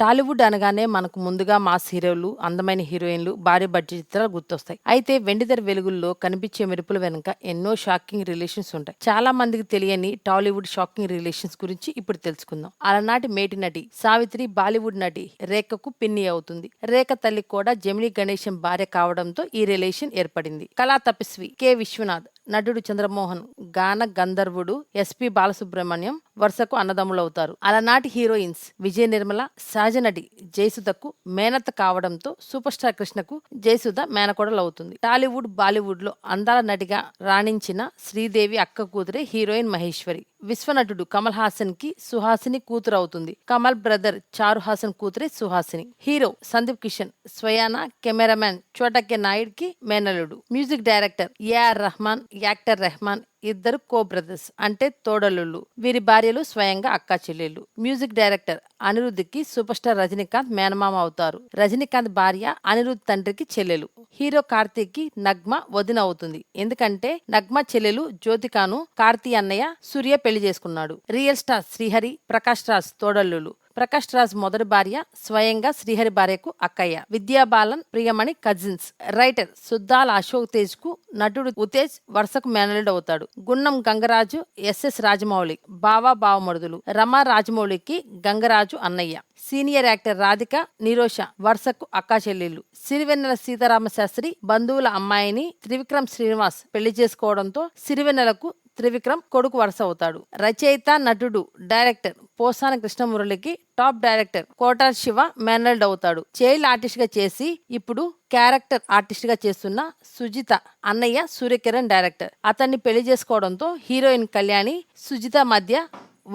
టాలీవుడ్ అనగానే మనకు ముందుగా మాస్ హీరోలు, అందమైన హీరోయిన్లు, భారీ బడ్జెట్ చిత్రాలు గుర్తొస్తాయి. అయితే వెండితెర వెలుగుల్లో కనిపించే మెరుపుల వెనుక ఎన్నో షాకింగ్ రిలేషన్స్ ఉంటాయి. చాలా మందికి తెలియని టాలీవుడ్ షాకింగ్ రిలేషన్స్ గురించి ఇప్పుడు తెలుసుకుందాం. అలనాటి మేటి నటి సావిత్రి బాలీవుడ్ నటి రేఖకు పిన్ని అవుతుంది. రేఖ తల్లి కూడా జమినీ గణేశన్ భార్య కావడంతో ఈ రిలేషన్ ఏర్పడింది. కళా తపస్వి కె విశ్వనాథ్, నటుడు చంద్రమోహన్, గాన గంధర్వుడు ఎస్పి బాలసుబ్రహ్మణ్యం వరుసకు అన్నదమ్ములవుతారు. అలనాటి హీరోయిన్స్ విజయ నిర్మల, సహజ నటి జయసుధకు మేనత్త కావడంతో సూపర్ స్టార్ కృష్ణకు జయసుధ మేనకోడలవుతుంది. టాలీవుడ్, బాలీవుడ్ లో అందాల నటిగా రాణించిన శ్రీదేవి అక్క కూతురే హీరోయిన్ మహేశ్వరి. విశ్వనటుడు కమల్ హాసన్ కి సుహాసిని కూతురు అవుతుంది. కమల్ బ్రదర్ చారు హాసన్ కూతురే సుహాసిని. హీరో సందీప్ కిషన్ స్వయానా, కెమెరామ్యాన్ చోటకే నాయుడు కి మేనలుడు. Music director A R Rahman, actor Rahman ఇద్దరు కో బ్రదర్స్ అంటే తోడలుళ్ళు. వీరి భార్యలు స్వయంగా అక్కా చెల్లెళ్ళు. మ్యూజిక్ డైరెక్టర్ అనిరుద్ధ్ కి సూపర్ స్టార్ రజనీకాంత్ మేనమామ అవుతారు. రజనీకాంత్ భార్య అనిరుద్ధ్ తండ్రికి చెల్లెలు. హీరో కార్తీక్ కి నగ్మ వదిన అవుతుంది. ఎందుకంటే నగ్మ చెల్లెలు జ్యోతికాను కార్తీ అన్నయ్య సూర్య పెళ్లి చేసుకున్నాడు. రియల్ స్టార్ శ్రీహరి, ప్రకాష్ రాజ్ తోడల్లులు. ప్రకాష్ రాజ్ మొదటి భార్య స్వయంగా శ్రీహరి భార్యకు అక్కయ్య. విద్యాబాలన్, ప్రియమణి కజిన్స్. రైటర్ సుద్దాల అశోక్ తేజ్ కు నటుడు ఉతేజ్ వరుసకు మేనలుడు అవుతాడు. గున్నం గంగరాజు, ఎస్ఎస్ రాజమౌళి బావా బావమరుదులు. రమా రాజమౌళికి గంగరాజు అన్నయ్య. సీనియర్ యాక్టర్ రాధిక, నిరోష వరుసకు అక్కా చెల్లెళ్ళు. సిరివెన్నెల సీతారామ శాస్త్రి బంధువుల అమ్మాయిని త్రివిక్రమ్ శ్రీనివాస్ పెళ్లి చేసుకోవడంతో సిరివెన్నెలకు త్రివిక్రమ్ కొడుకు వరుస అవుతాడు. రచయిత, నటుడు, డైరెక్టర్ పోసాని కృష్ణమురళికి టాప్ డైరెక్టర్ కోటార్ శివ మేనల్డ్ అవుతాడు. చైల్డ్ ఆర్టిస్ట్ గా చేసి ఇప్పుడు క్యారెక్టర్ ఆర్టిస్ట్ గా చేస్తున్న సుజిత అన్నయ్య సూర్యకిరణ్ డైరెక్టర్. అతన్ని పెళ్లి చేసుకోవడంతో హీరోయిన్ కళ్యాణి, సుజిత మధ్య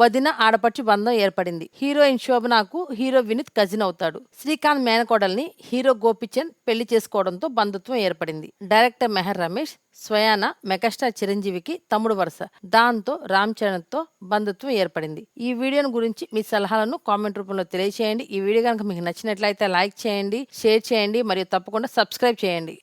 వదిన ఆడపడుచు బంధం ఏర్పడింది. హీరోయిన్ శోభనాకు హీరో వినీత్ కజిన్ అవుతాడు. శ్రీకాంత్ మేనకోడల్ని హీరో గోపిచంద్ పెళ్లి చేసుకోవడంతో బంధుత్వం ఏర్పడింది. డైరెక్టర్ మెహర్ రమేష్ స్వయాన మెగాస్టార్ చిరంజీవికి తమ్ముడు వరుస. దాంతో రామ్ చరణ్ తో బంధుత్వం ఏర్పడింది. ఈ వీడియోను గురించి మీ సలహాలను కామెంట్ రూపంలో తెలియజేయండి. ఈ వీడియో కనుక మీకు నచ్చినట్లయితే లైక్ చేయండి, షేర్ చేయండి మరియు తప్పకుండా సబ్స్క్రైబ్ చేయండి.